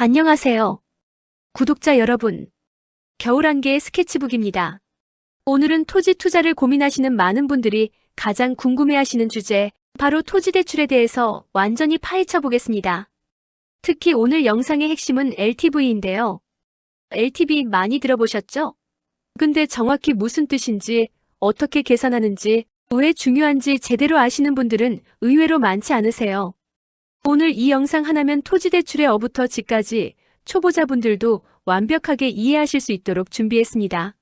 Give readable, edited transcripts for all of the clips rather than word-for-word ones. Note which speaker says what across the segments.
Speaker 1: 안녕하세요. 구독자 여러분. 겨울안개의 스케치북입니다. 오늘은 토지 투자를 고민하시는 많은 분들이 가장 궁금해하시는 주제, 바로 토지 대출에 대해서 완전히 파헤쳐 보겠습니다. 특히 오늘 영상의 핵심은 LTV인데요. LTV 많이 들어보셨죠? 근데 정확히 무슨 뜻인지, 어떻게 계산하는지, 왜 중요한지 제대로 아시는 분들은 의외로 많지 않으세요. 오늘 이 영상 하나면 토지 대출의 어부터 지까지 초보자분들도 완벽하게 이해하실 수 있도록 준비했습니다.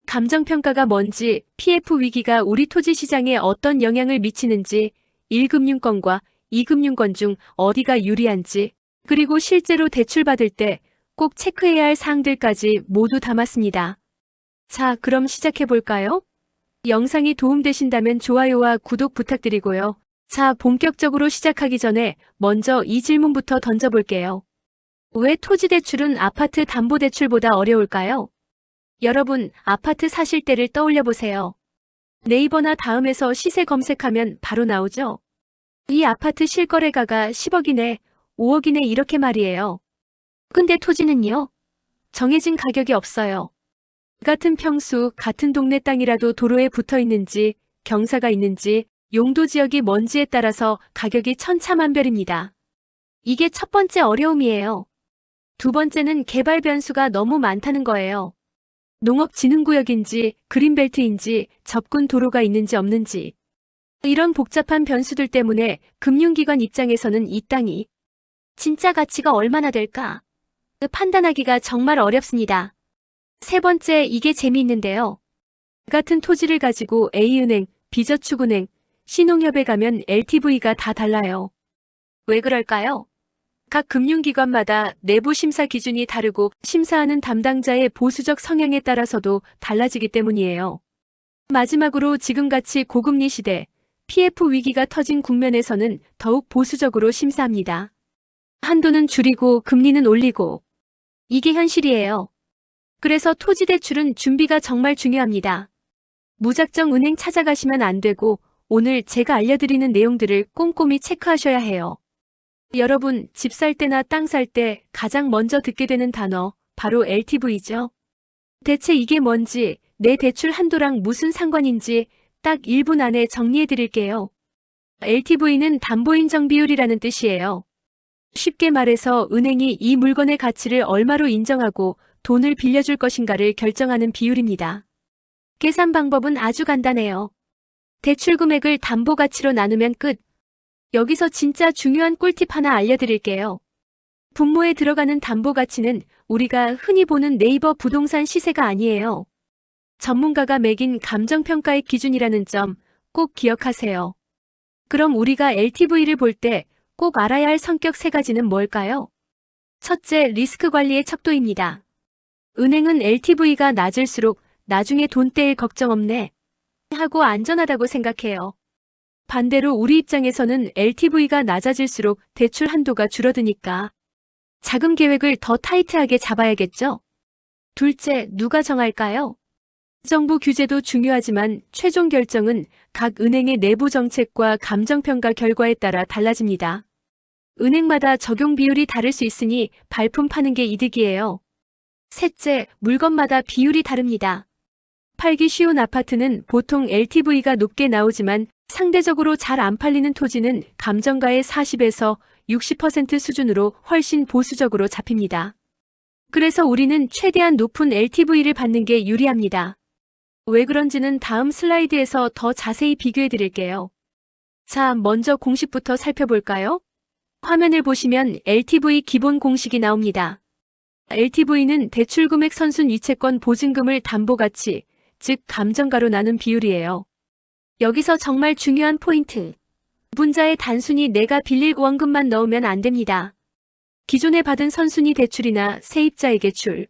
Speaker 1: 감정평가가 뭔지, PF 위기가 우리 토지 시장에 어떤 영향을 미치는지, 1금융권과 2금융권 중 어디가 유리한지, 그리고 실제로 대출받을 때 꼭 체크해야 할 사항들까지 모두 담았습니다. 자, 그럼 시작해볼까요? 영상이 도움되신다면 좋아요와 구독 부탁드리고요. 자, 본격적으로 시작하기 전에 먼저 이 질문부터 던져볼게요. 왜 토지 대출은 아파트 담보대출보다 어려울까요? 여러분, 아파트 사실 때를 떠올려보세요. 네이버나 다음에서 시세 검색하면 바로 나오죠? 이 아파트 실거래가가 10억이네, 5억이네 이렇게 말이에요. 근데 토지는요? 정해진 가격이 없어요. 같은 평수, 같은 동네 땅이라도 도로에 붙어 있는지, 경사가 있는지, 용도 지역이 뭔지에 따라서 가격이 천차만별입니다. 이게 첫 번째 어려움이에요. 두 번째는 개발 변수가 너무 많다는 거예요. 농업진흥구역인지, 그린벨트인지, 접근 도로가 있는지 없는지. 이런 복잡한 변수들 때문에 금융기관 입장에서는 이 땅이 진짜 가치가 얼마나 될까? 판단하기가 정말 어렵습니다. 세 번째, 이게 재미있는데요. 같은 토지를 가지고 A은행, B저축은행, 신용협에 가면 LTV가 다 달라요. 왜 그럴까요? 각 금융기관마다 내부 심사 기준이 다르고 심사하는 담당자의 보수적 성향에 따라서도 달라지기 때문이에요. 마지막으로 지금같이 고금리 시대, PF 위기가 터진 국면에서는 더욱 보수적으로 심사합니다. 한도는 줄이고 금리는 올리고. 이게 현실이에요. 그래서 토지 대출은 준비가 정말 중요합니다. 무작정 은행 찾아가시면 안 되고 오늘 제가 알려드리는 내용들을 꼼꼼히 체크하셔야 해요. 여러분, 집 살 때나 땅 살 때 가장 먼저 듣게 되는 단어, 바로 LTV죠. 대체 이게 뭔지, 내 대출 한도랑 무슨 상관인지 딱 1분 안에 정리해 드릴게요. LTV는 담보인정 비율이라는 뜻이에요. 쉽게 말해서 은행이 이 물건의 가치를 얼마로 인정하고 돈을 빌려줄 것인가를 결정하는 비율입니다. 계산 방법은 아주 간단해요. 대출 금액을 담보 가치로 나누면 끝. 여기서 진짜 중요한 꿀팁 하나 알려드릴게요. 분모에 들어가는 담보 가치는 우리가 흔히 보는 네이버 부동산 시세가 아니에요. 전문가가 매긴 감정평가의 기준이라는 점 꼭 기억하세요. 그럼 우리가 LTV를 볼 때 꼭 알아야 할 성격 세 가지는 뭘까요? 첫째, 리스크 관리의 척도입니다. 은행은 LTV가 낮을수록 나중에 돈 떼일 걱정 없네 하고 안전하다고 생각해요. 반대로 우리 입장에서는 LTV가 낮아질수록 대출 한도가 줄어드니까 자금 계획을 더 타이트하게 잡아야겠죠? 둘째, 누가 정할까요? 정부 규제도 중요하지만 최종 결정은 각 은행의 내부 정책과 감정평가 결과에 따라 달라집니다. 은행마다 적용 비율이 다를 수 있으니 발품 파는 게 이득이에요. 셋째, 물건마다 비율이 다릅니다. 팔기 쉬운 아파트는 보통 LTV가 높게 나오지만 상대적으로 잘 안 팔리는 토지는 감정가의 40에서 60% 수준으로 훨씬 보수적으로 잡힙니다. 그래서 우리는 최대한 높은 LTV를 받는 게 유리합니다. 왜 그런지는 다음 슬라이드에서 더 자세히 비교해 드릴게요. 자, 먼저 공식부터 살펴볼까요? 화면을 보시면 LTV 기본 공식이 나옵니다. LTV는 대출금액 선순위채권 보증금을 담보가치, 즉 감정가로 나눈 비율이에요. 여기서 정말 중요한 포인트. 분자에 단순히 내가 빌릴 원금만 넣으면 안 됩니다. 기존에 받은 선순위 대출이나 세입자에게 줄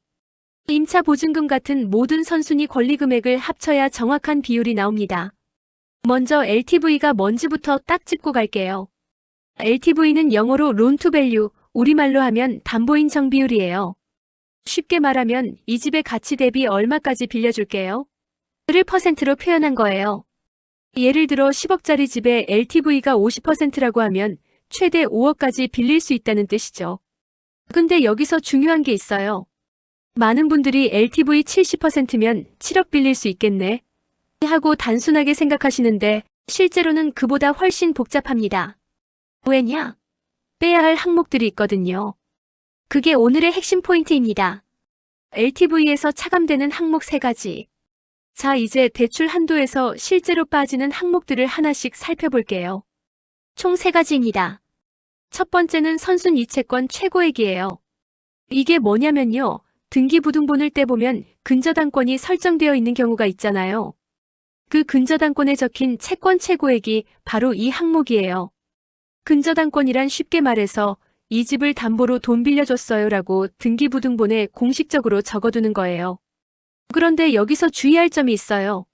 Speaker 1: 임차 보증금 같은 모든 선순위 권리금액을 합쳐야 정확한 비율이 나옵니다. 먼저 LTV가 뭔지부터 딱 짚고 갈게요. LTV는 영어로 Loan to Value, 우리말로 하면 담보인정 비율이에요. 쉽게 말하면 이 집의 가치 대비 얼마까지 빌려줄게요. 를 %로 표현한 거예요. 예를 들어 10억짜리 집에 LTV가 50%라고 하면 최대 5억까지 빌릴 수 있다는 뜻이죠. 근데 여기서 중요한 게 있어요. 많은 분들이 LTV 70%면 7억 빌릴 수 있겠네 하고 단순하게 생각하시는데 실제로는 그보다 훨씬 복잡합니다. 왜냐? 빼야 할 항목들이 있거든요. 그게 오늘의 핵심 포인트입니다. LTV에서 차감되는 항목 3가지. 자, 이제 대출 한도에서 실제로 빠지는 항목들을 하나씩 살펴볼게요. 총 3가지입니다. 첫 번째는 선순 이체권 최고액이에요. 이게 뭐냐면요. 등기부등본을 떼보면 근저당권이 설정되어 있는 경우가 있잖아요. 그 근저당권에 적힌 채권 최고액이 바로 이 항목이에요. 근저당권이란 쉽게 말해서 이 집을 담보로 돈 빌려줬어요 라고 등기부등본에 공식적으로 적어두는 거예요. 그런데 여기서 주의할 점이 있어요.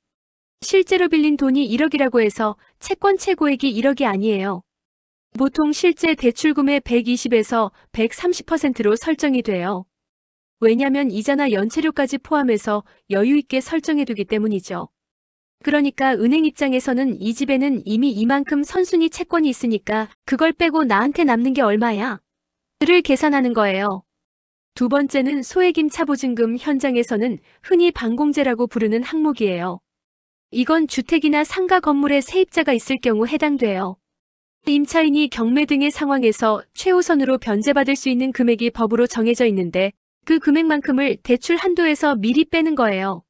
Speaker 1: 실제로 빌린 돈이 1억이라고 해서 채권 최고액이 1억이 아니에요. 보통 실제 대출금의 120에서 130%로 설정이 돼요. 왜냐면 이자나 연체료까지 포함해서 여유 있게 설정해두기 때문이죠. 그러니까 은행 입장에서는 이 집에는 이미 이만큼 선순위 채권이 있으니까 그걸 빼고 나한테 남는 게 얼마야? 를 계산하는 거예요. 두 번째는 소액 임차보증금 현장에서는 흔히 반공제라고 부르는 항목이에요. 이건 주택이나 상가 건물에 세입자가 있을 경우 해당돼요. 임차인이 경매 등의 상황에서 최우선으로 변제받을 수 있는 금액이 법으로 정해져 있는데 그 금액만큼을 대출 한도에서 미리 빼는 거예요.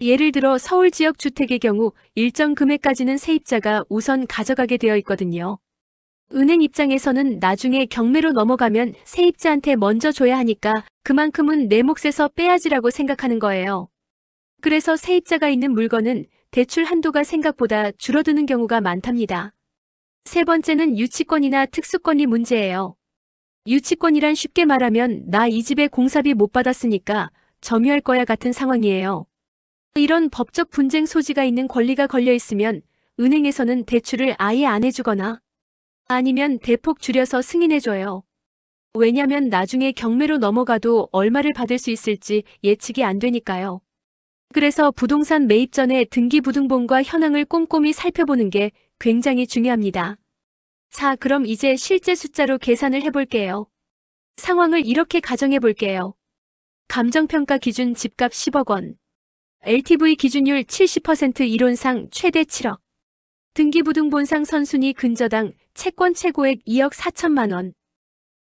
Speaker 1: 예를 들어 서울 지역 주택의 경우 일정 금액까지는 세입자가 우선 가져가게 되어 있거든요. 은행 입장에서는 나중에 경매로 넘어가면 세입자한테 먼저 줘야 하니까 그만큼은 내 몫에서 빼야지라고 생각하는 거예요. 그래서 세입자가 있는 물건은 대출 한도가 생각보다 줄어드는 경우가 많답니다. 세 번째는 유치권이나 특수권이 문제예요. 유치권이란 쉽게 말하면 나 이 집에 공사비 못 받았으니까 점유할 거야 같은 상황이에요. 이런 법적 분쟁 소지가 있는 권리가 걸려 있으면 은행에서는 대출을 아예 안 해주거나 아니면 대폭 줄여서 승인해줘요. 왜냐면 나중에 경매로 넘어가도 얼마를 받을 수 있을지 예측이 안 되니까요. 그래서 부동산 매입 전에 등기부등본과 현황을 꼼꼼히 살펴보는 게 굉장히 중요합니다. 자, 그럼 이제 실제 숫자로 계산을 해볼게요. 상황을 이렇게 가정해 볼게요. 감정평가 기준 집값 10억 원. LTV 기준율 70% 이론상 최대 7억. 등기부등본상 선순위 근저당 채권 최고액 2억 4천만 원.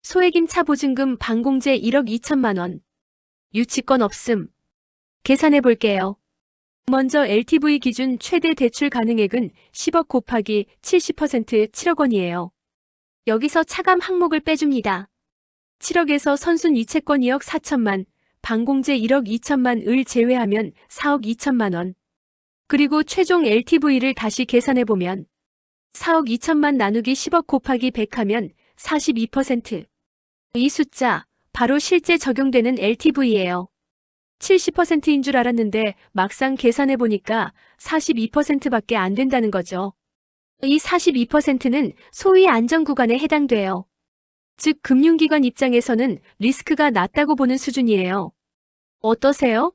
Speaker 1: 소액임차 보증금 반공제 1억 2천만 원. 유치권 없음. 계산해 볼게요. 먼저 LTV 기준 최대 대출 가능액은 10억 곱하기 70% 7억 원이에요. 여기서 차감 항목을 빼줍니다. 7억에서 선순 이체권 2억 4천만, 반공제 1억 2천만 을 제외하면 4억 2천만 원. 그리고 최종 LTV를 다시 계산해보면 4억 2천만 나누기 10억 곱하기 100 하면 42%. 이 숫자, 바로 실제 적용되는 LTV예요. 70%인 줄 알았는데 막상 계산해보니까 42%밖에 안 된다는 거죠. 이 42%는 소위 안전구간에 해당돼요. 즉 금융기관 입장에서는 리스크가 낮다고 보는 수준이에요. 어떠세요?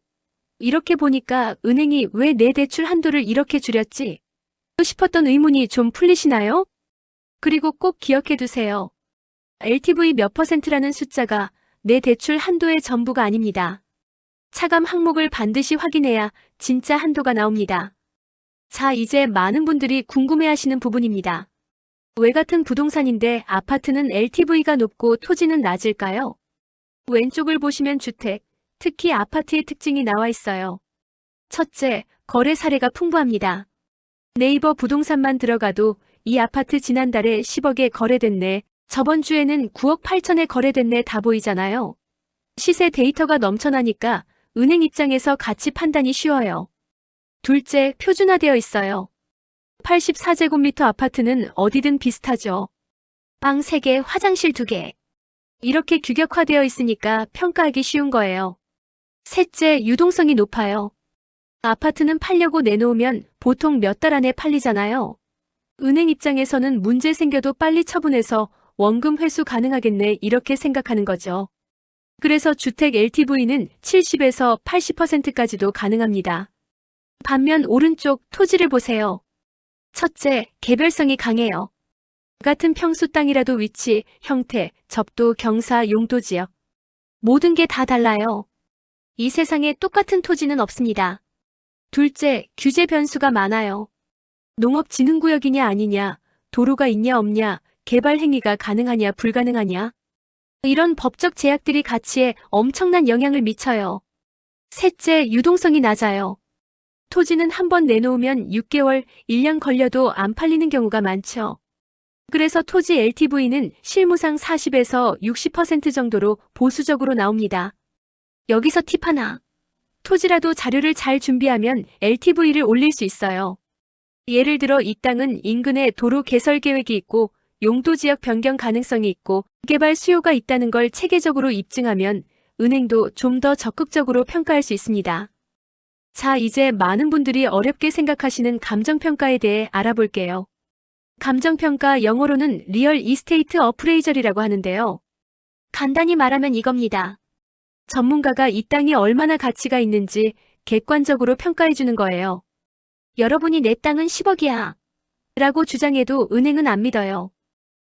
Speaker 1: 이렇게 보니까 은행이 왜 내 대출 한도를 이렇게 줄였지? 싶었던 의문이 좀 풀리시나요? 그리고 꼭 기억해두세요. LTV 몇 %라는 숫자가 내 대출 한도의 전부가 아닙니다. 차감 항목을 반드시 확인해야 진짜 한도가 나옵니다. 자, 이제 많은 분들이 궁금해하시는 부분입니다. 왜 같은 부동산인데 아파트는 LTV가 높고 토지는 낮을까요? 왼쪽을 보시면 주택, 특히 아파트의 특징이 나와 있어요. 첫째, 거래 사례가 풍부합니다. 네이버 부동산만 들어가도 이 아파트 지난달에 10억에 거래됐네, 저번 주에는 9억 8천에 거래됐네 다 보이잖아요. 시세 데이터가 넘쳐나니까 은행 입장에서 가치 판단이 쉬워요. 둘째, 표준화되어 있어요. 84제곱미터 아파트는 어디든 비슷하죠. 방 3개, 화장실 2개. 이렇게 규격화되어 있으니까 평가하기 쉬운 거예요. 셋째, 유동성이 높아요. 아파트는 팔려고 내놓으면 보통 몇 달 안에 팔리잖아요. 은행 입장에서는 문제 생겨도 빨리 처분해서 원금 회수 가능하겠네 이렇게 생각하는 거죠. 그래서 주택 LTV는 70에서 80%까지도 가능합니다. 반면 오른쪽 토지를 보세요. 첫째, 개별성이 강해요. 같은 평수 땅이라도 위치, 형태, 접도, 경사, 용도 지역. 모든 게 다 달라요. 이 세상에 똑같은 토지는 없습니다. 둘째, 규제 변수가 많아요. 농업진흥구역이냐 아니냐, 도로가 있냐 없냐, 개발 행위가 가능하냐 불가능하냐. 이런 법적 제약들이 가치에 엄청난 영향을 미쳐요. 셋째, 유동성이 낮아요. 토지는 한번 내놓으면 6개월, 1년 걸려도 안 팔리는 경우가 많죠. 그래서 토지 LTV는 실무상 40에서 60% 정도로 보수적으로 나옵니다. 여기서 팁 하나. 토지라도 자료를 잘 준비하면 LTV를 올릴 수 있어요. 예를 들어 이 땅은 인근에 도로 개설 계획이 있고 용도 지역 변경 가능성이 있고 개발 수요가 있다는 걸 체계적으로 입증하면 은행도 좀 더 적극적으로 평가할 수 있습니다. 자, 이제 많은 분들이 어렵게 생각하시는 감정평가에 대해 알아볼게요. 감정평가 영어로는 리얼 이스테이트 어프레이저이라고 하는데요. 간단히 말하면 이겁니다. 전문가가 이 땅이 얼마나 가치가 있는지 객관적으로 평가해주는 거예요. 여러분이 내 땅은 10억이야 라고 주장해도 은행은 안 믿어요.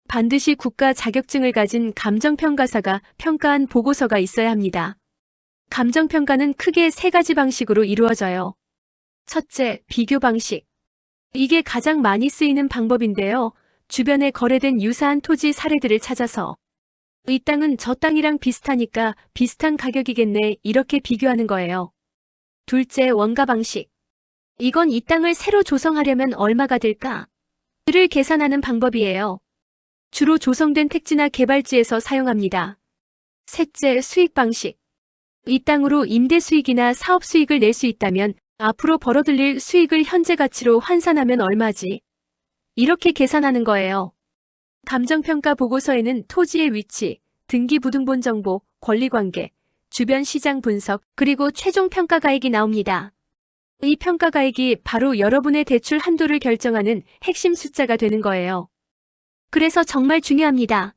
Speaker 1: 반드시 국가 자격증을 가진 감정평가사가 평가한 보고서가 있어야 합니다. 감정평가는 크게 3가지 방식으로 이루어져요. 첫째, 비교 방식. 이게 가장 많이 쓰이는 방법인데요. 주변에 거래된 유사한 토지 사례들을 찾아서 이 땅은 저 땅이랑 비슷하니까 비슷한 가격이겠네 이렇게 비교하는 거예요. 둘째, 원가 방식. 이건 이 땅을 새로 조성하려면 얼마가 들까? 를 계산하는 방법이에요. 주로 조성된 택지나 개발지에서 사용합니다. 셋째, 수익 방식. 이 땅으로 임대 수익이나 사업 수익을 낼 수 있다면 앞으로 벌어들일 수익을 현재 가치로 환산하면 얼마지? 이렇게 계산하는 거예요. 감정평가 보고서에는 토지의 위치, 등기부등본 정보, 권리관계, 주변 시장 분석, 그리고 최종 평가가액이 나옵니다. 이 평가가액이 바로 여러분의 대출 한도를 결정하는 핵심 숫자가 되는 거예요. 그래서 정말 중요합니다.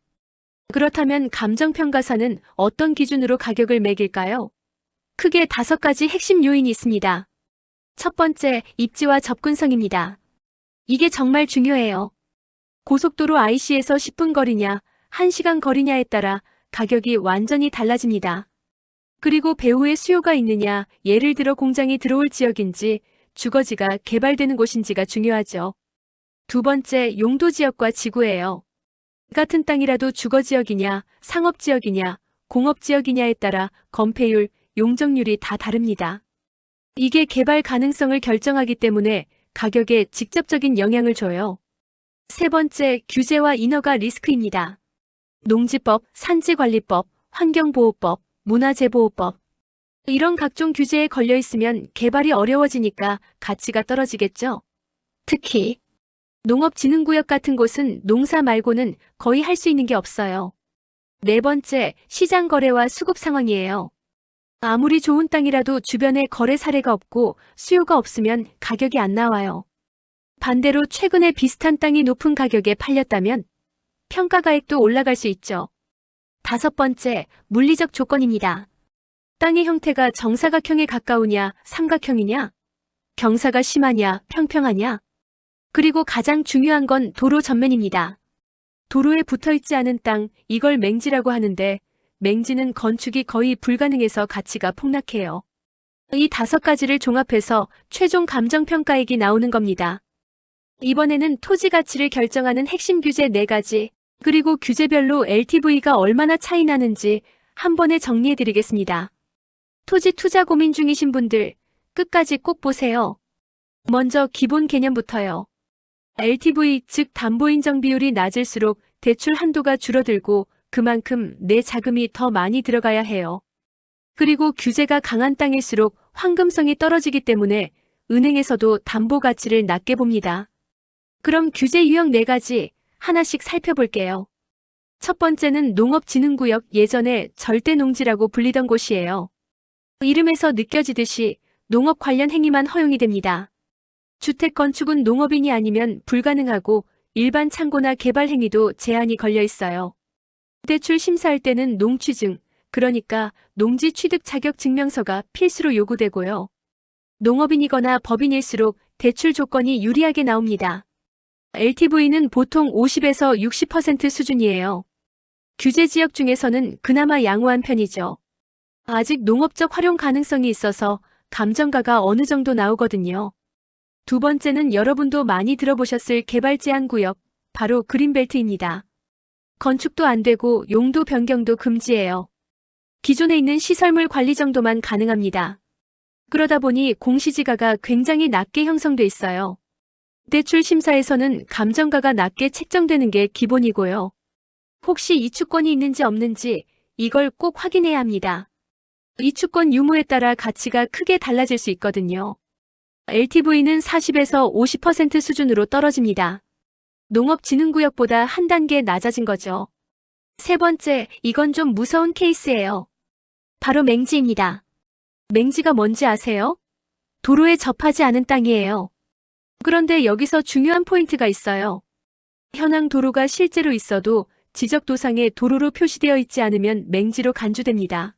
Speaker 1: 그렇다면 감정평가사는 어떤 기준으로 가격을 매길까요? 크게 5가지 핵심 요인이 있습니다. 첫 번째, 입지와 접근성입니다. 이게 정말 중요해요. 고속도로 IC에서 10분 거리냐, 1시간 거리냐에 따라 가격이 완전히 달라집니다. 그리고 배후에 수요가 있느냐, 예를 들어 공장이 들어올 지역인지, 주거지가 개발되는 곳인지가 중요하죠. 두 번째, 용도 지역과 지구예요. 같은 땅이라도 주거지역이냐, 상업지역이냐, 공업지역이냐에 따라 건폐율, 용적률이 다 다릅니다. 이게 개발 가능성을 결정하기 때문에 가격에 직접적인 영향을 줘요. 세 번째, 규제와 인허가 리스크입니다. 농지법, 산지관리법, 환경보호법, 문화재보호법. 이런 각종 규제에 걸려 있으면 개발이 어려워지니까 가치가 떨어지겠죠. 특히 농업진흥구역 같은 곳은 농사 말고는 거의 할 수 있는 게 없어요. 네 번째, 시장 거래와 수급 상황이에요. 아무리 좋은 땅이라도 주변에 거래 사례가 없고 수요가 없으면 가격이 안 나와요. 반대로 최근에 비슷한 땅이 높은 가격에 팔렸다면 평가가액도 올라갈 수 있죠. 다섯 번째, 물리적 조건입니다. 땅의 형태가 정사각형에 가까우냐, 삼각형이냐, 경사가 심하냐, 평평하냐. 그리고 가장 중요한 건 도로 전면입니다. 도로에 붙어있지 않은 땅, 이걸 맹지라고 하는데 맹지는 건축이 거의 불가능해서 가치가 폭락해요. 이 5가지를 종합해서 최종 감정평가액이 나오는 겁니다. 이번에는 토지 가치를 결정하는 핵심 규제 4가지, 그리고 규제별로 LTV가 얼마나 차이 나는지 한 번에 정리해드리겠습니다. 토지 투자 고민 중이신 분들, 끝까지 꼭 보세요. 먼저 기본 개념부터요. LTV, 즉 담보인정 비율이 낮을수록 대출 한도가 줄어들고 그만큼 내 자금이 더 많이 들어가야 해요. 그리고 규제가 강한 땅일수록 황금성이 떨어지기 때문에 은행에서도 담보 가치를 낮게 봅니다. 그럼 규제 유형 4가지 하나씩 살펴볼게요. 첫 번째는 농업진흥구역, 예전에 절대농지라고 불리던 곳이에요. 이름에서 느껴지듯이 농업 관련 행위만 허용이 됩니다. 주택 건축은 농업인이 아니면 불가능하고 일반 창고나 개발 행위도 제한이 걸려 있어요. 대출 심사할 때는 농취증, 그러니까 농지 취득 자격 증명서가 필수로 요구되고요. 농업인이거나 법인일수록 대출 조건이 유리하게 나옵니다. LTV는 보통 50에서 60% 수준이에요. 규제 지역 중에서는 그나마 양호한 편이죠. 아직 농업적 활용 가능성이 있어서 감정가가 어느 정도 나오거든요. 두 번째는 여러분도 많이 들어보셨을 개발 제한 구역, 바로 그린벨트입니다. 건축도 안 되고 용도 변경도 금지예요. 기존에 있는 시설물 관리 정도만 가능합니다. 그러다 보니 공시지가가 굉장히 낮게 형성돼 있어요. 대출 심사에서는 감정가가 낮게 책정되는 게 기본이고요. 혹시 이주권이 있는지 없는지 이걸 꼭 확인해야 합니다. 이주권 유무에 따라 가치가 크게 달라질 수 있거든요. LTV는 40에서 50% 수준으로 떨어집니다. 농업진흥구역보다 한 단계 낮아진 거죠. 세 번째, 이건 좀 무서운 케이스예요. 바로 맹지입니다. 맹지가 뭔지 아세요? 도로에 접하지 않은 땅이에요. 그런데 여기서 중요한 포인트가 있어요. 현황 도로가 실제로 있어도 지적도상에 도로로 표시되어 있지 않으면 맹지로 간주됩니다.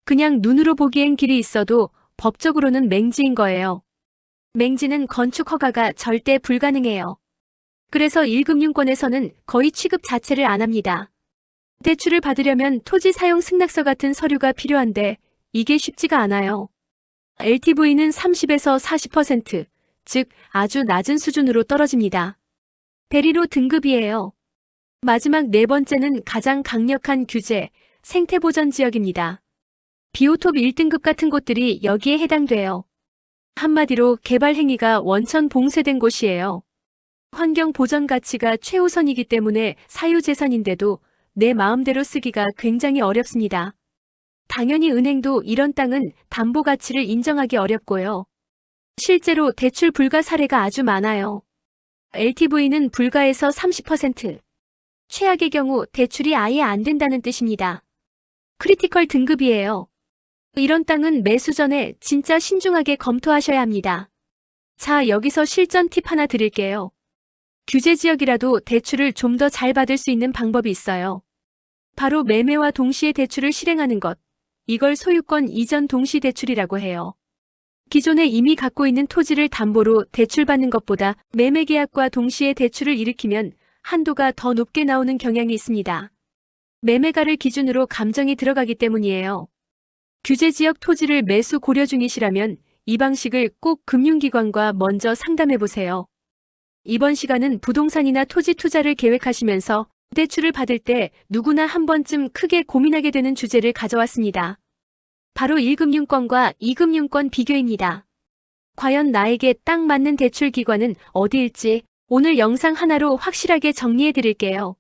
Speaker 1: 그냥 눈으로 보기엔 길이 있어도 법적으로는 맹지인 거예요. 맹지는 건축 허가가 절대 불가능해요. 그래서 1금융권에서는 거의 취급 자체를 안 합니다. 대출을 받으려면 토지 사용 승낙서 같은 서류가 필요한데 이게 쉽지가 않아요. LTV는 30에서 40%, 즉 아주 낮은 수준으로 떨어집니다. 베리로 등급이에요. 마지막 네 번째는 가장 강력한 규제, 생태보전 지역입니다. 비오톱 1등급 같은 곳들이 여기에 해당돼요. 한마디로 개발 행위가 원천 봉쇄된 곳이에요. 환경 보전 가치가 최우선이기 때문에 사유재산인데도 내 마음대로 쓰기가 굉장히 어렵습니다. 당연히 은행도 이런 땅은 담보 가치를 인정하기 어렵고요. 실제로 대출 불가 사례가 아주 많아요. LTV는 불가에서 30%. 최악의 경우 대출이 아예 안 된다는 뜻입니다. 크리티컬 등급이에요. 이런 땅은 매수 전에 진짜 신중하게 검토하셔야 합니다. 자, 여기서 실전 팁 하나 드릴게요. 규제 지역이라도 대출을 좀 더 잘 받을 수 있는 방법이 있어요. 바로 매매와 동시에 대출을 실행하는 것. 이걸 소유권 이전 동시 대출이라고 해요. 기존에 이미 갖고 있는 토지를 담보로 대출받는 것보다 매매 계약과 동시에 대출을 일으키면 한도가 더 높게 나오는 경향이 있습니다. 매매가를 기준으로 감정이 들어가기 때문이에요. 규제 지역 토지를 매수 고려 중이시라면 이 방식을 꼭 금융기관과 먼저 상담해 보세요. 이번 시간은 부동산이나 토지 투자를 계획하시면서 대출을 받을 때 누구나 한 번쯤 크게 고민하게 되는 주제를 가져왔습니다. 바로 1금융권과 2금융권 비교입니다. 과연 나에게 딱 맞는 대출 기관은 어디일지 오늘 영상 하나로 확실하게 정리해 드릴게요.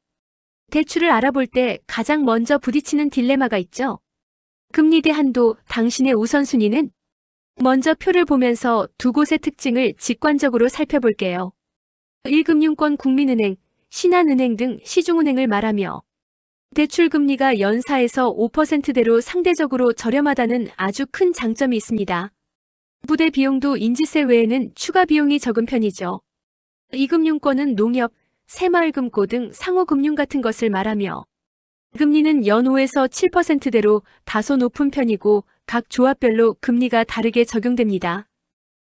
Speaker 1: 대출을 알아볼 때 가장 먼저 부딪히는 딜레마가 있죠. 금리 대 한도, 당신의 우선순위는? 먼저 표를 보면서 두 곳의 특징을 직관적으로 살펴볼게요. 1금융권 국민은행, 신한은행 등 시중은행을 말하며 대출 금리가 연 4에서 5%대로 상대적으로 저렴하다는 아주 큰 장점이 있습니다. 부대 비용도 인지세 외에는 추가 비용이 적은 편이죠. 2금융권은 농협, 새마을금고 등 상호금융 같은 것을 말하며 금리는 연 5에서 7%대로 다소 높은 편이고 각 조합별로 금리가 다르게 적용됩니다.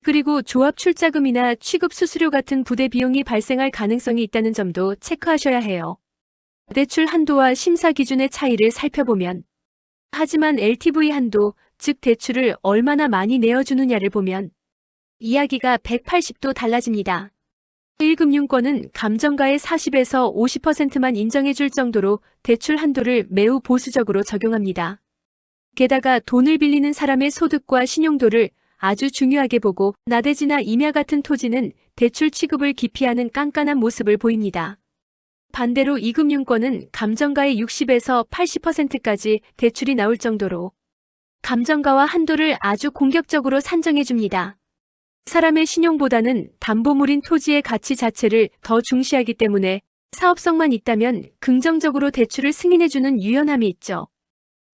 Speaker 1: 그리고 조합 출자금이나 취급 수수료 같은 부대 비용이 발생할 가능성이 있다는 점도 체크하셔야 해요. 대출 한도와 심사 기준의 차이를 살펴보면 하지만 LTV 한도, 즉 대출을 얼마나 많이 내어주느냐를 보면 이야기가 180도 달라집니다. 1금융권은 감정가의 40에서 50%만 인정해줄 정도로 대출 한도를 매우 보수적으로 적용합니다. 게다가 돈을 빌리는 사람의 소득과 신용도를 아주 중요하게 보고 나대지나 임야 같은 토지는 대출 취급을 기피하는 깐깐한 모습을 보입니다. 반대로 2금융권은 감정가의 60에서 80%까지 대출이 나올 정도로 감정가와 한도를 아주 공격적으로 산정해줍니다. 사람의 신용보다는 담보물인 토지의 가치 자체를 더 중시하기 때문에 사업성만 있다면 긍정적으로 대출을 승인해주는 유연함이 있죠.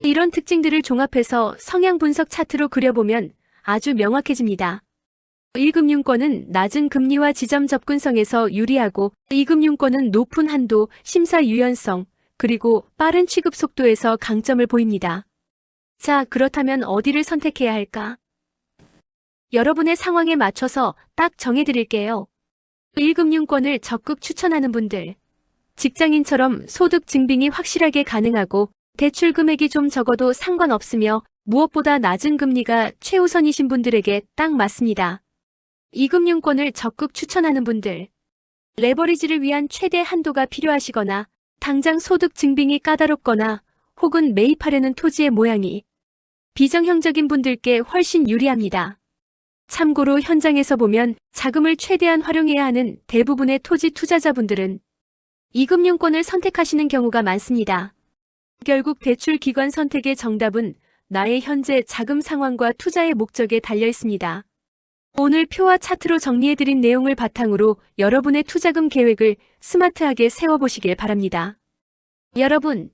Speaker 1: 이런 특징들을 종합해서 성향 분석 차트로 그려보면 아주 명확해집니다. 1금융권은 낮은 금리와 지점 접근성에서 유리하고 2금융권은 높은 한도, 심사 유연성, 그리고 빠른 취급 속도에서 강점을 보입니다. 자, 그렇다면 어디를 선택해야 할까? 여러분의 상황에 맞춰서 딱 정해드릴게요. 1금융권을 적극 추천하는 분들. 직장인처럼 소득 증빙이 확실하게 가능하고 대출 금액이 좀 적어도 상관없으며 무엇보다 낮은 금리가 최우선이신 분들에게 딱 맞습니다. 2금융권을 적극 추천하는 분들. 레버리지를 위한 최대 한도가 필요하시거나 당장 소득 증빙이 까다롭거나 혹은 매입하려는 토지의 모양이 비정형적인 분들께 훨씬 유리합니다. 참고로 현장에서 보면 자금을 최대한 활용해야 하는 대부분의 토지 투자자분들은 2금융권을 선택하시는 경우가 많습니다. 결국 대출 기관 선택의 정답은 나의 현재 자금 상황과 투자의 목적에 달려 있습니다. 오늘 표와 차트로 정리해드린 내용을 바탕으로 여러분의 투자금 계획을 스마트하게 세워보시길 바랍니다. 여러분,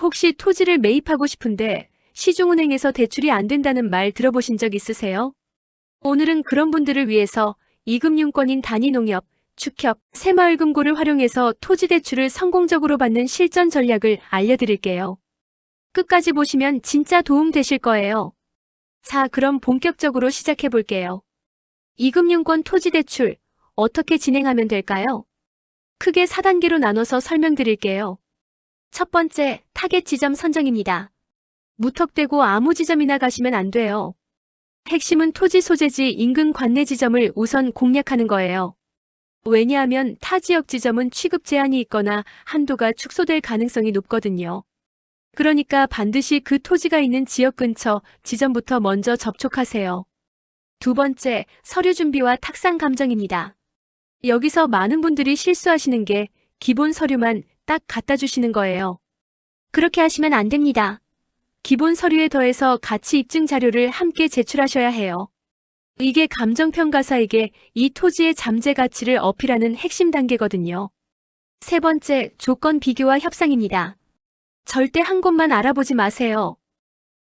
Speaker 1: 혹시 토지를 매입하고 싶은데 시중은행에서 대출이 안 된다는 말 들어보신 적 있으세요? 오늘은 그런 분들을 위해서 2금융권인 단위농협, 축협, 새마을금고를 활용해서 토지 대출을 성공적으로 받는 실전 전략을 알려드릴게요. 끝까지 보시면 진짜 도움 되실 거예요. 자, 그럼 본격적으로 시작해 볼게요. 2금융권 토지 대출 어떻게 진행하면 될까요? 크게 4단계로 나눠서 설명드릴게요. 첫 번째, 타겟 지점 선정입니다. 무턱대고 아무 지점이나 가시면 안 돼요. 핵심은 토지 소재지 인근 관내 지점을 우선 공략하는 거예요. 왜냐하면 타 지역 지점은 취급 제한이 있거나 한도가 축소될 가능성이 높거든요. 그러니까 반드시 그 토지가 있는 지역 근처 지점부터 먼저 접촉하세요. 두 번째, 서류 준비와 탁상 감정입니다. 여기서 많은 분들이 실수하시는 게 기본 서류만 딱 갖다 주시는 거예요. 그렇게 하시면 안 됩니다. 기본 서류에 더해서 가치 입증 자료를 함께 제출하셔야 해요. 이게 감정평가사에게 이 토지의 잠재 가치를 어필하는 핵심 단계거든요. 세 번째, 조건 비교와 협상입니다. 절대 한 곳만 알아보지 마세요.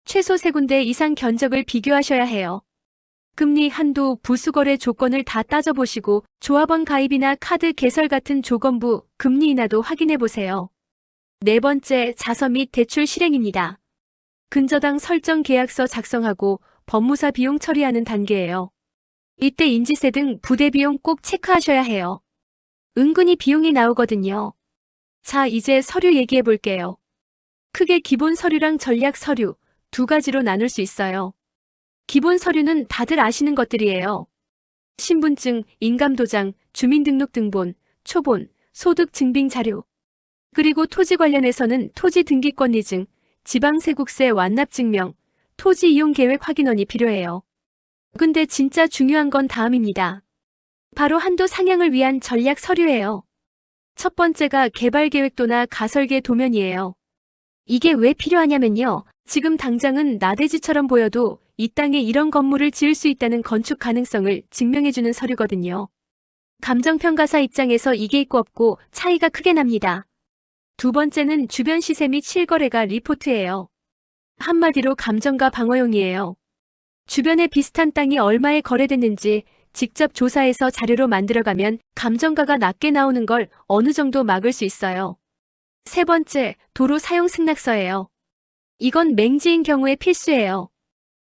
Speaker 1: 최소 3군데 이상 견적을 비교하셔야 해요. 금리, 한도, 부수거래 조건을 다 따져보시고 조합원 가입이나 카드 개설 같은 조건부, 금리 인하도 확인해보세요. 네 번째, 자서 및 대출 실행입니다. 근저당 설정 계약서 작성하고 법무사 비용 처리하는 단계예요. 이때 인지세 등 부대 비용 꼭 체크하셔야 해요. 은근히 비용이 나오거든요. 자, 이제 서류 얘기해 볼게요. 크게 기본 서류랑 전략 서류 두 가지로 나눌 수 있어요. 기본 서류는 다들 아시는 것들이에요. 신분증, 인감도장, 주민등록등본, 초본, 소득증빙자료. 그리고 토지 관련해서는 토지 등기권리증, 지방세국세 완납증명, 토지 이용 계획 확인원이 필요해요. 근데 진짜 중요한 건 다음입니다. 바로 한도 상향을 위한 전략 서류예요. 첫 번째가 개발계획도나 가설계 도면이에요. 이게 왜 필요하냐면요. 지금 당장은 나대지처럼 보여도 이 땅에 이런 건물을 지을 수 있다는 건축 가능성을 증명해주는 서류거든요. 감정평가사 입장에서 이게 있고 없고 차이가 크게 납니다. 두 번째는 주변 시세 및 실거래가 리포트예요. 한마디로 감정가 방어용이에요. 주변에 비슷한 땅이 얼마에 거래됐는지 직접 조사해서 자료로 만들어가면 감정가가 낮게 나오는 걸 어느 정도 막을 수 있어요. 세 번째, 도로 사용 승낙서예요. 이건 맹지인 경우에 필수예요.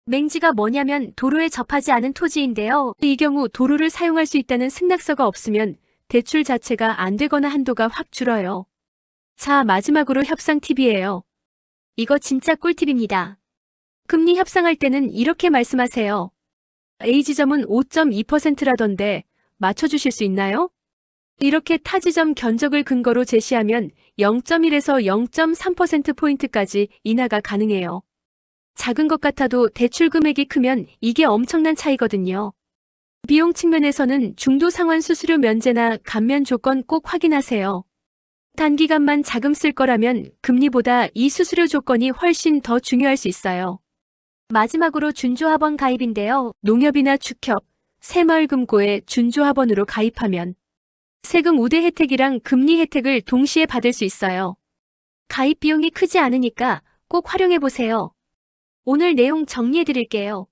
Speaker 1: 맹지가 뭐냐면 도로에 접하지 않은 토지인데요. 이 경우 도로를 사용할 수 있다는 승낙서가 없으면 대출 자체가 안 되거나 한도가 확 줄어요. 자, 마지막으로 협상 팁이에요. 이거 진짜 꿀팁입니다. 금리 협상할 때는 이렇게 말씀하세요. A지점은 5.2%라던데 맞춰주실 수 있나요? 이렇게 타지점 견적을 근거로 제시하면 0.1에서 0.3%포인트까지 인하가 가능해요. 작은 것 같아도 대출 금액이 크면 이게 엄청난 차이거든요. 비용 측면에서는 중도 상환 수수료 면제나 감면 조건 꼭 확인하세요. 단기간만 자금 쓸 거라면 금리보다 이 수수료 조건이 훨씬 더 중요할 수 있어요. 마지막으로 준조합원 가입인데요. 농협이나 축협, 새마을금고에 준조합원으로 가입하면 세금 우대 혜택이랑 금리 혜택을 동시에 받을 수 있어요. 가입 비용이 크지 않으니까 꼭 활용해보세요. 오늘 내용 정리해드릴게요.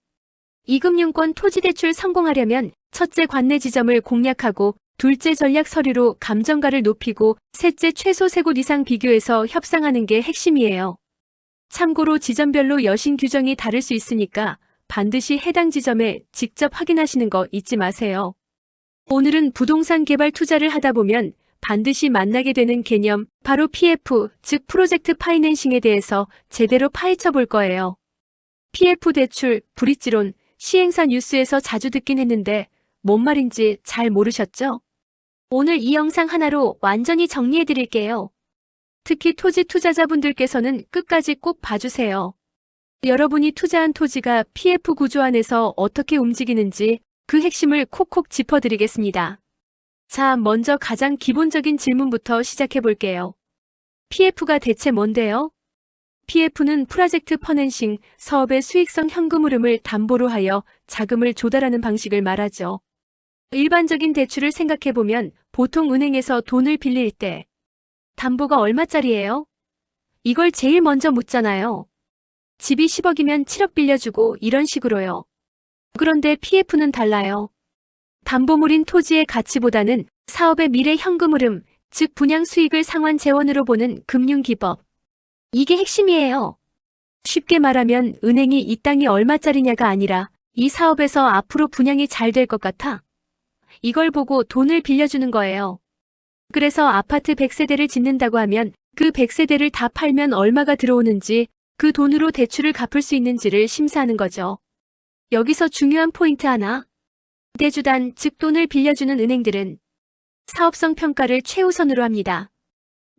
Speaker 1: 2금융권 토지대출 성공하려면 첫째 관내 지점을 공략하고 둘째 전략 서류로 감정가를 높이고 셋째 최소 3곳 이상 비교해서 협상하는 게 핵심이에요. 참고로 지점별로 여신 규정이 다를 수 있으니까 반드시 해당 지점에 직접 확인하시는 거 잊지 마세요. 오늘은 부동산 개발 투자를 하다 보면 반드시 만나게 되는 개념, 바로 PF, 즉 프로젝트 파이낸싱에 대해서 제대로 파헤쳐 볼 거예요. PF 대출, 브릿지론, 시행사 뉴스에서 자주 듣긴 했는데 뭔 말인지 잘 모르셨죠? 오늘 이 영상 하나로 완전히 정리해 드릴게요. 특히 토지 투자자분들께서는 끝까지 꼭 봐주세요. 여러분이 투자한 토지가 PF 구조 안에서 어떻게 움직이는지 그 핵심을 콕콕 짚어드리겠습니다. 자, 먼저 가장 기본적인 질문부터 시작해 볼게요. PF가 대체 뭔데요? PF는 프로젝트 퍼낸싱, 사업의 수익성 현금 흐름을 담보로 하여 자금을 조달하는 방식을 말하죠. 일반적인 대출을 생각해 보면 보통 은행에서 돈을 빌릴 때 담보가 얼마짜리예요? 이걸 제일 먼저 묻잖아요. 집이 10억이면 7억 빌려주고 이런 식으로요. 그런데 PF는 달라요. 담보물인 토지의 가치보다는 사업의 미래 현금 흐름, 즉 분양 수익을 상환 재원으로 보는 금융기법. 이게 핵심이에요. 쉽게 말하면 은행이 이 땅이 얼마짜리냐가 아니라 이 사업에서 앞으로 분양이 잘 될 것 같아. 이걸 보고 돈을 빌려주는 거예요. 그래서 아파트 100세대를 짓는다고 하면 그 100세대를 다 팔면 얼마가 들어오는지, 그 돈으로 대출을 갚을 수 있는지를 심사하는 거죠. 여기서 중요한 포인트 하나. 대주단, 즉 돈을 빌려주는 은행들은 사업성 평가를 최우선으로 합니다.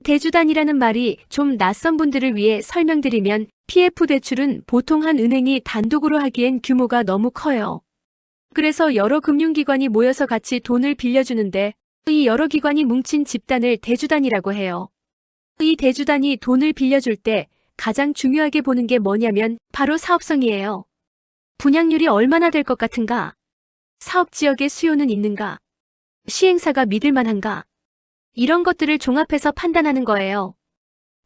Speaker 1: 대주단이라는 말이 좀 낯선 분들을 위해 설명드리면 PF 대출은 보통 한 은행이 단독으로 하기엔 규모가 너무 커요. 그래서 여러 금융기관이 모여서 같이 돈을 빌려주는데 이 여러 기관이 뭉친 집단을 대주단이라고 해요. 이 대주단이 돈을 빌려줄 때 가장 중요하게 보는 게 뭐냐면 바로 사업성이에요. 분양률이 얼마나 될 것 같은가? 사업 지역의 수요는 있는가? 시행사가 믿을 만한가? 이런 것들을 종합해서 판단하는 거예요.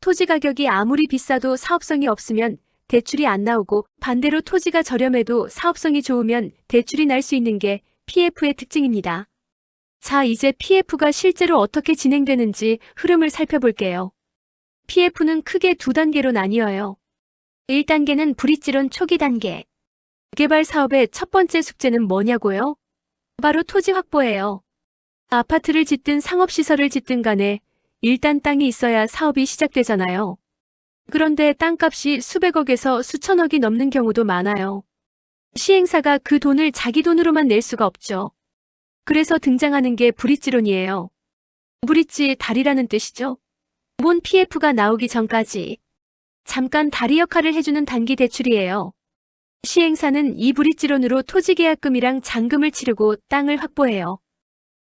Speaker 1: 토지 가격이 아무리 비싸도 사업성이 없으면 대출이 안 나오고, 반대로 토지가 저렴해도 사업성이 좋으면 대출이 날 수 있는 게 PF의 특징입니다. 자, 이제 PF가 실제로 어떻게 진행되는지 흐름을 살펴볼게요. PF는 크게 두 단계로 나뉘어요. 1단계는 브릿지론 초기 단계. 개발 사업의 첫 번째 숙제는 뭐냐고요? 바로 토지 확보예요. 아파트를 짓든 상업시설을 짓든 간에 일단 땅이 있어야 사업이 시작되잖아요. 그런데 땅값이 수백억에서 수천억이 넘는 경우도 많아요. 시행사가 그 돈을 자기 돈으로만 낼 수가 없죠. 그래서 등장하는 게 브릿지론이에요. 브릿지, 다리라는 뜻이죠. 본 PF가 나오기 전까지 잠깐 다리 역할을 해주는 단기 대출이에요. 시행사는 이 브릿지론으로 토지계약금이랑 잔금을 치르고 땅을 확보해요.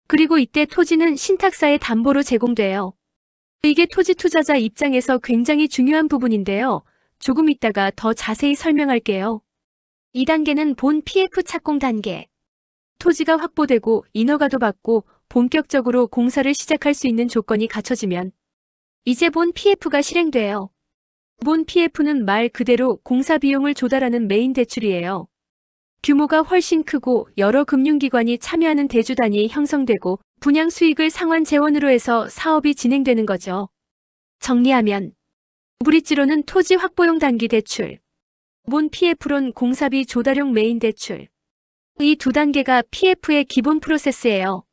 Speaker 1: 그리고 이때 토지는 신탁사의 담보로 제공돼요. 이게 토지 투자자 입장에서 굉장히 중요한 부분인데요. 조금 이따가 더 자세히 설명할게요. 2단계는 본 PF 착공 단계. 토지가 확보되고 인허가도 받고 본격적으로 공사를 시작할 수 있는 조건이 갖춰지면 이제 본 PF가 실행돼요. 본 PF는 말 그대로 공사 비용을 조달하는 메인 대출이에요. 규모가 훨씬 크고 여러 금융기관이 참여하는 대주단이 형성되고 분양 수익을 상환 재원으로 해서 사업이 진행되는 거죠. 정리하면 브릿지론은 토지 확보용 단기 대출, 본 PF론 공사비 조달용 메인 대출. 이 두 단계가 PF의 기본 프로세스예요.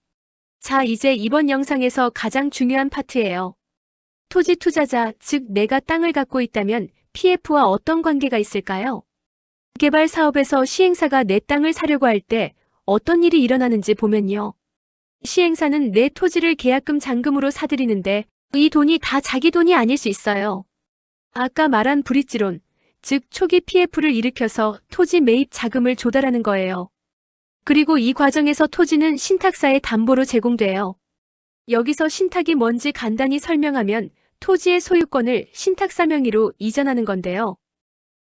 Speaker 1: 자, 이제 이번 영상에서 가장 중요한 파트예요. 토지 투자자, 즉 내가 땅을 갖고 있다면 PF와 어떤 관계가 있을까요? 개발 사업에서 시행사가 내 땅을 사려고 할 때 어떤 일이 일어나는지 보면요. 시행사는 내 토지를 계약금 잔금으로 사들이는데 이 돈이 다 자기 돈이 아닐 수 있어요. 아까 말한 브릿지론, 즉 초기 PF를 일으켜서 토지 매입 자금을 조달하는 거예요. 그리고 이 과정에서 토지는 신탁사의 담보로 제공돼요. 여기서 신탁이 뭔지 간단히 설명하면 토지의 소유권을 신탁사 명의로 이전하는 건데요.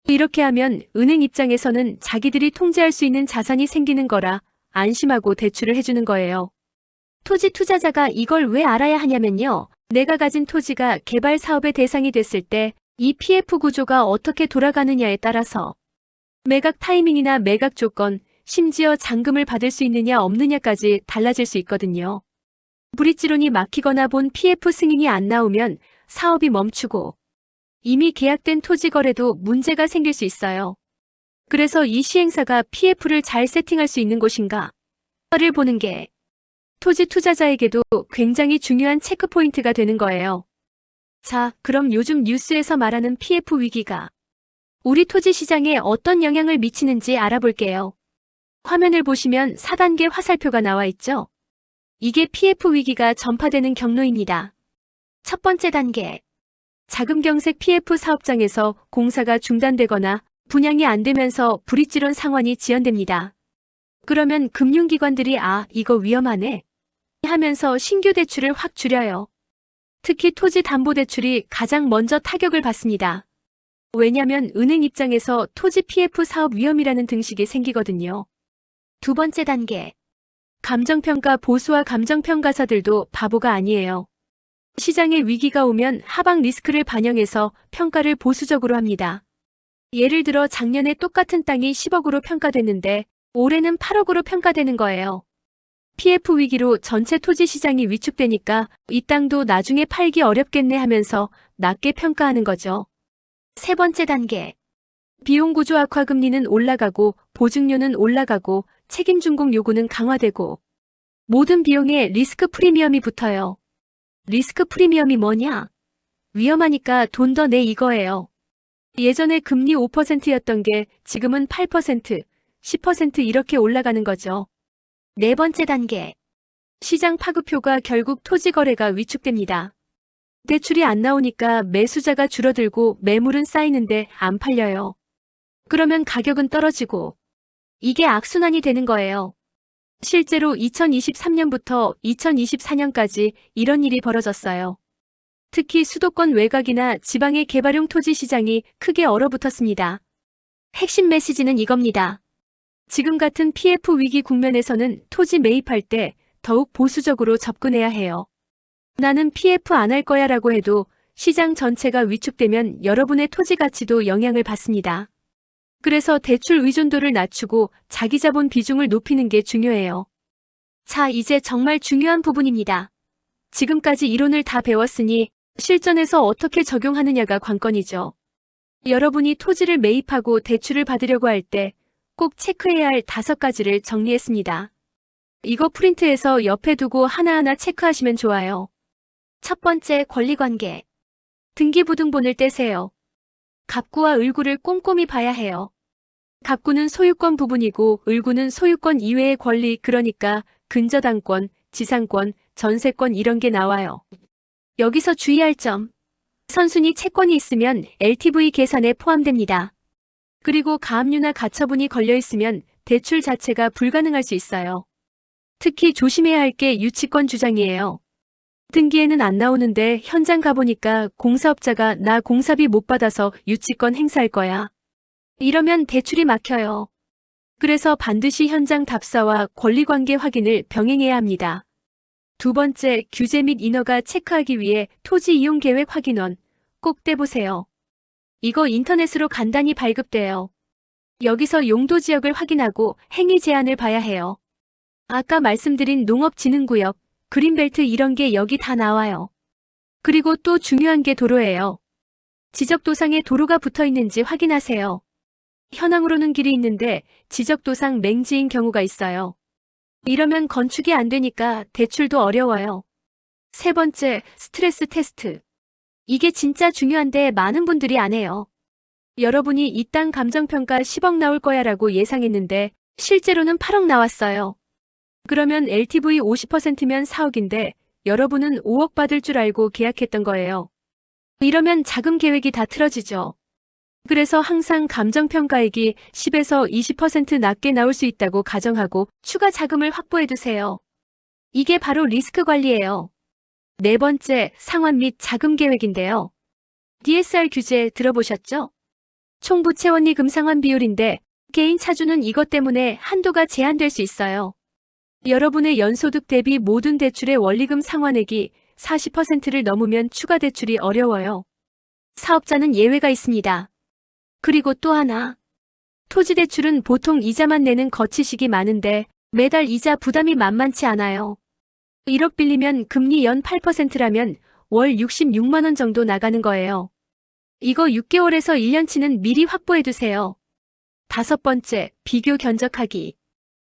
Speaker 1: 이렇게 하면 은행 입장에서는 자기들이 통제할 수 있는 자산이 생기는 거라 안심하고 대출을 해주는 거예요. 토지 투자자가 이걸 왜 알아야 하냐면요. 내가 가진 토지가 개발 사업의 대상이 됐을 때 이 PF 구조가 어떻게 돌아가느냐에 따라서 매각 타이밍이나 매각 조건, 심지어 잔금을 받을 수 있느냐 없느냐까지 달라질 수 있거든요. 브릿지론이 막히거나 본 PF 승인이 안 나오면 사업이 멈추고 이미 계약된 토지 거래도 문제가 생길 수 있어요. 그래서 이 시행사가 PF를 잘 세팅할 수 있는 곳인가를 보는 게 토지 투자자에게도 굉장히 중요한 체크포인트가 되는 거예요. 자, 그럼 요즘 뉴스에서 말하는 PF 위기가 우리 토지 시장에 어떤 영향을 미치는지 알아볼게요. 화면을 보시면 4단계 화살표가 나와 있죠? 이게 PF 위기가 전파되는 경로입니다. 첫 번째 단계. 자금경색 PF 사업장에서 공사가 중단되거나 분양이 안 되면서 불이지론 상환이 지연됩니다. 그러면 금융기관들이 이거 위험하네 하면서 신규 대출을 확 줄여요. 특히 토지담보대출이 가장 먼저 타격을 받습니다. 왜냐면 은행 입장에서 토지 PF 사업 위험이라는 등식이 생기거든요. 두 번째 단계. 감정평가 보수와 감정평가사들도 바보가 아니에요. 시장에 위기가 오면 하방 리스크를 반영해서 평가를 보수적으로 합니다. 예를 들어 작년에 똑같은 땅이 10억으로 평가됐는데 올해는 8억으로 평가되는 거예요. PF 위기로 전체 토지 시장이 위축되니까 이 땅도 나중에 팔기 어렵겠네 하면서 낮게 평가하는 거죠. 세 번째 단계. 비용구조 악화 금리는 올라가고 보증료는 올라가고 책임준공 요구는 강화되고 모든 비용에 리스크 프리미엄이 붙어요. 리스크 프리미엄이 뭐냐? 위험하니까 돈 더 내 이거예요. 예전에 금리 5%였던 게 지금은 8%, 10% 이렇게 올라가는 거죠. 네 번째 단계. 시장 파급효가 결국 토지 거래가 위축됩니다. 대출이 안 나오니까 매수자가 줄어들고 매물은 쌓이는데 안 팔려요. 그러면 가격은 떨어지고 이게 악순환이 되는 거예요. 실제로 2023년부터 2024년까지 이런 일이 벌어졌어요. 특히 수도권 외곽이나 지방의 개발용 토지 시장이 크게 얼어붙었습니다. 핵심 메시지는 이겁니다. 지금 같은 PF 위기 국면에서는 토지 매입할 때 더욱 보수적으로 접근해야 해요. 나는 PF 안 할 거야 라고 해도 시장 전체가 위축되면 여러분의 토지 가치도 영향을 받습니다. 그래서 대출 의존도를 낮추고 자기 자본 비중을 높이는 게 중요해요. 자, 이제 정말 중요한 부분입니다. 지금까지 이론을 다 배웠으니 실전에서 어떻게 적용하느냐가 관건이죠. 여러분이 토지를 매입하고 대출을 받으려고 할 때 꼭 체크해야 할 5가지를 정리했습니다. 이거 프린트해서 옆에 두고 하나하나 체크하시면 좋아요. 첫 번째, 권리관계. 등기부등본을 떼세요. 갑구와 을구를 꼼꼼히 봐야 해요. 갑구는 소유권 부분이고 을구는 소유권 이외의 권리, 그러니까 근저당권, 지상권, 전세권 이런 게 나와요. 여기서 주의할 점. 선순위 채권이 있으면 LTV 계산에 포함됩니다. 그리고 가압류나 가처분이 걸려있으면 대출 자체가 불가능할 수 있어요. 특히 조심해야 할 게 유치권 주장이에요. 등기에는 안 나오는데 현장 가보니까 공사업자가 나 공사비 못 받아서 유치권 행사할 거야. 이러면 대출이 막혀요. 그래서 반드시 현장 답사와 권리관계 확인을 병행해야 합니다. 두 번째, 규제 및 인허가 체크하기 위해 토지 이용 계획 확인원 꼭 떼보세요. 이거 인터넷으로 간단히 발급돼요. 여기서 용도 지역을 확인하고 행위 제한을 봐야 해요. 아까 말씀드린 농업진흥구역, 그린벨트 이런 게 여기 다 나와요. 그리고 또 중요한 게 도로예요. 지적도상에 도로가 붙어 있는지 확인하세요. 현황으로는 길이 있는데 지적도상 맹지인 경우가 있어요. 이러면 건축이 안 되니까 대출도 어려워요. 세 번째, 스트레스 테스트. 이게 진짜 중요한데 많은 분들이 안 해요. 여러분이 이 땅 감정평가 10억 나올 거야 라고 예상했는데 실제로는 8억 나왔어요. 그러면 LTV 50%면 4억인데 여러분은 5억 받을 줄 알고 계약했던 거예요. 이러면 자금 계획이 다 틀어지죠. 그래서 항상 감정평가액이 10에서 20% 낮게 나올 수 있다고 가정하고 추가 자금을 확보해두세요. 이게 바로 리스크 관리예요. 네 번째, 상환 및 자금 계획인데요. DSR 규제 들어보셨죠? 총부채원리금 상환 비율인데 개인 차주는 이것 때문에 한도가 제한될 수 있어요. 여러분의 연소득 대비 모든 대출의 원리금 상환액이 40%를 넘으면 추가 대출이 어려워요. 사업자는 예외가 있습니다. 그리고 또 하나. 토지 대출은 보통 이자만 내는 거치식이 많은데 매달 이자 부담이 만만치 않아요. 1억 빌리면 금리 연 8%라면 월 66만 원 정도 나가는 거예요. 이거 6개월에서 1년치는 미리 확보해두세요. 다섯 번째, 비교 견적하기.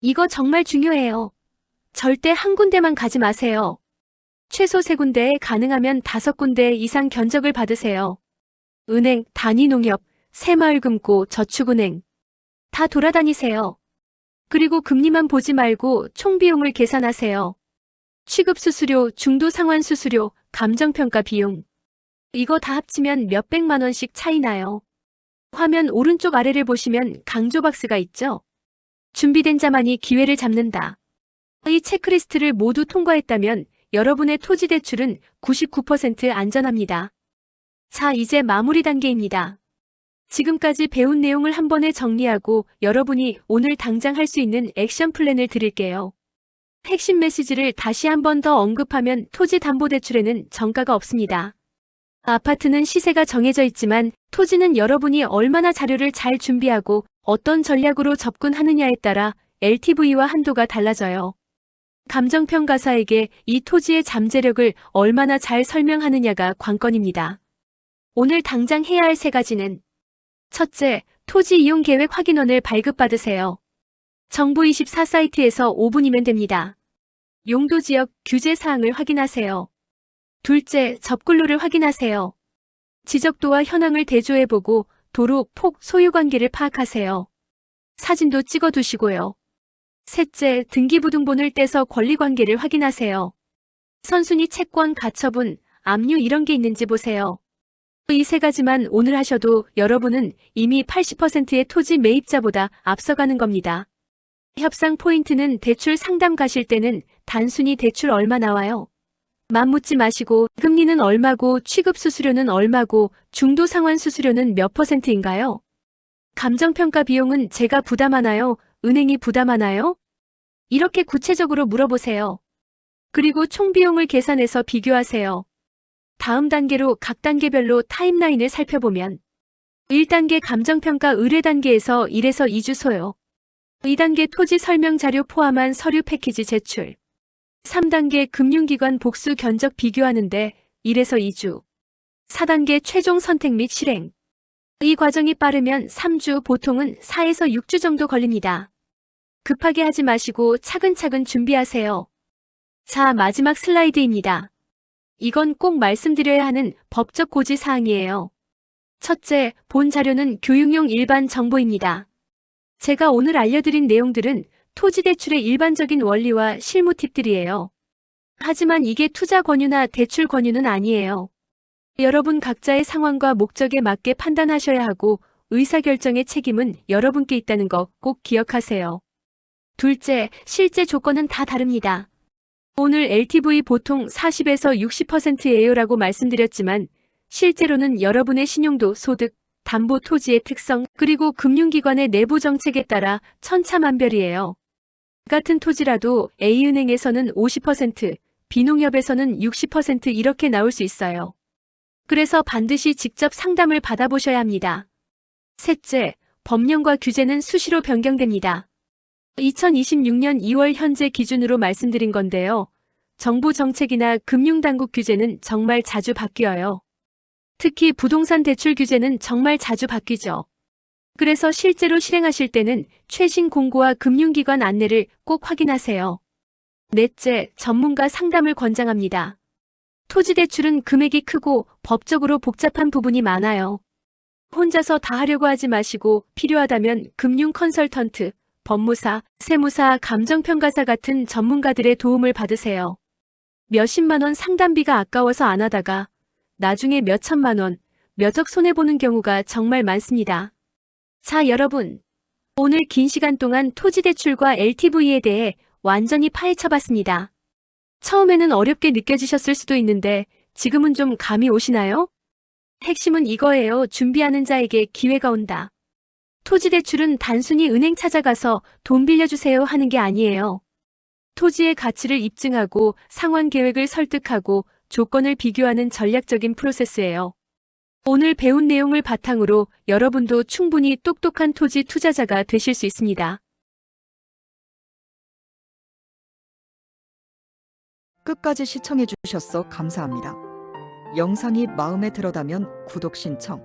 Speaker 1: 이거 정말 중요해요. 절대 한 군데만 가지 마세요. 최소 3군데에 가능하면 5군데 이상 견적을 받으세요. 은행, 단위농협, 새마을금고, 저축은행 다 돌아다니세요. 그리고 금리만 보지 말고 총 비용을 계산하세요. 취급수수료, 중도상환수수료, 감정평가 비용. 이거 다 합치면 몇백만 원씩 차이 나요. 화면 오른쪽 아래를 보시면 강조박스가 있죠? 준비된 자만이 기회를 잡는다. 이 체크리스트를 모두 통과했다면 여러분의 토지 대출은 99% 안전합니다. 자, 이제 마무리 단계입니다. 지금까지 배운 내용을 한 번에 정리하고 여러분이 오늘 당장 할 수 있는 액션 플랜을 드릴게요. 핵심 메시지를 다시 한 번 더 언급하면 토지담보대출에는 정가가 없습니다. 아파트는 시세가 정해져 있지만 토지는 여러분이 얼마나 자료를 잘 준비하고 어떤 전략으로 접근하느냐에 따라 LTV와 한도가 달라져요. 감정평가사에게 이 토지의 잠재력을 얼마나 잘 설명하느냐가 관건입니다. 오늘 당장 해야 할 3가지는 첫째, 토지 이용 계획 확인원을 발급받으세요. 정부24 사이트에서 5분이면 됩니다. 용도 지역 규제 사항을 확인하세요. 둘째, 접근로를 확인하세요. 지적도와 현황을 대조해보고 도로, 폭, 소유관계를 파악하세요. 사진도 찍어두시고요. 셋째, 등기부등본을 떼서 권리관계를 확인하세요. 선순위 채권, 가처분, 압류 이런 게 있는지 보세요. 이 3가지만 오늘 하셔도 여러분은 이미 80%의 토지 매입자보다 앞서가는 겁니다. 협상 포인트는 대출 상담 가실 때는 단순히 대출 얼마 나와요? 맘 묻지 마시고 금리는 얼마고 취급수수료는 얼마고 중도상환수수료는 몇 %인가요? 감정평가 비용은 제가 부담하나요? 은행이 부담하나요? 이렇게 구체적으로 물어보세요. 그리고 총 비용을 계산해서 비교하세요. 다음 단계로 각 단계별로 타임라인을 살펴보면 1단계 감정평가 의뢰 단계에서 1에서 2주 소요. 2단계 토지 설명 자료 포함한 서류 패키지 제출. 3단계 금융기관 복수 견적 비교하는데 1에서 2주. 4단계 최종 선택 및 실행. 이 과정이 빠르면 3주, 보통은 4에서 6주 정도 걸립니다. 급하게 하지 마시고 차근차근 준비하세요. 자, 마지막 슬라이드입니다. 이건 꼭 말씀드려야 하는 법적 고지사항이에요. 첫째, 본 자료는 교육용 일반 정보입니다. 제가 오늘 알려드린 내용들은 토지대출의 일반적인 원리와 실무 팁들이에요. 하지만 이게 투자 권유나 대출 권유는 아니에요. 여러분 각자의 상황과 목적에 맞게 판단하셔야 하고 의사결정의 책임은 여러분께 있다는 거 꼭 기억하세요. 둘째, 실제 조건은 다 다릅니다. 오늘 LTV 보통 40에서 60%예요 라고 말씀드렸지만 실제로는 여러분의 신용도, 소득, 담보 토지의 특성, 그리고 금융기관의 내부 정책에 따라 천차만별이에요. 같은 토지라도 A은행에서는 50%, B농협에서는 60% 이렇게 나올 수 있어요. 그래서 반드시 직접 상담을 받아보셔야 합니다. 셋째, 법령과 규제는 수시로 변경됩니다. 2026년 2월 현재 기준으로 말씀드린 건데요. 정부 정책이나 금융당국 규제는 정말 자주 바뀌어요. 특히 부동산 대출 규제는 정말 자주 바뀌죠. 그래서 실제로 실행하실 때는 최신 공고와 금융기관 안내를 꼭 확인하세요. 넷째, 전문가 상담을 권장합니다. 토지대출은 금액이 크고 법적으로 복잡한 부분이 많아요. 혼자서 다 하려고 하지 마시고 필요하다면 금융 컨설턴트, 법무사, 세무사, 감정평가사 같은 전문가들의 도움을 받으세요. 몇십만 원 상담비가 아까워서 안 하다가 나중에 몇천만 원, 몇억 손해보는 경우가 정말 많습니다. 자, 여러분. 오늘 긴 시간 동안 토지대출과 LTV에 대해 완전히 파헤쳐봤습니다. 처음에는 어렵게 느껴지셨을 수도 있는데 지금은 좀 감이 오시나요? 핵심은 이거예요. 준비하는 자에게 기회가 온다. 토지대출은 단순히 은행 찾아가서 돈 빌려주세요 하는 게 아니에요. 토지의 가치를 입증하고 상환 계획을 설득하고 조건을 비교하는 전략적인 프로세스예요. 오늘 배운 내용을 바탕으로 여러분도 충분히 똑똑한 토지 투자자가 되실 수 있습니다.
Speaker 2: 끝까지 시청해 주셔서 감사합니다. 영상이 마음에 들었다면 구독 신청,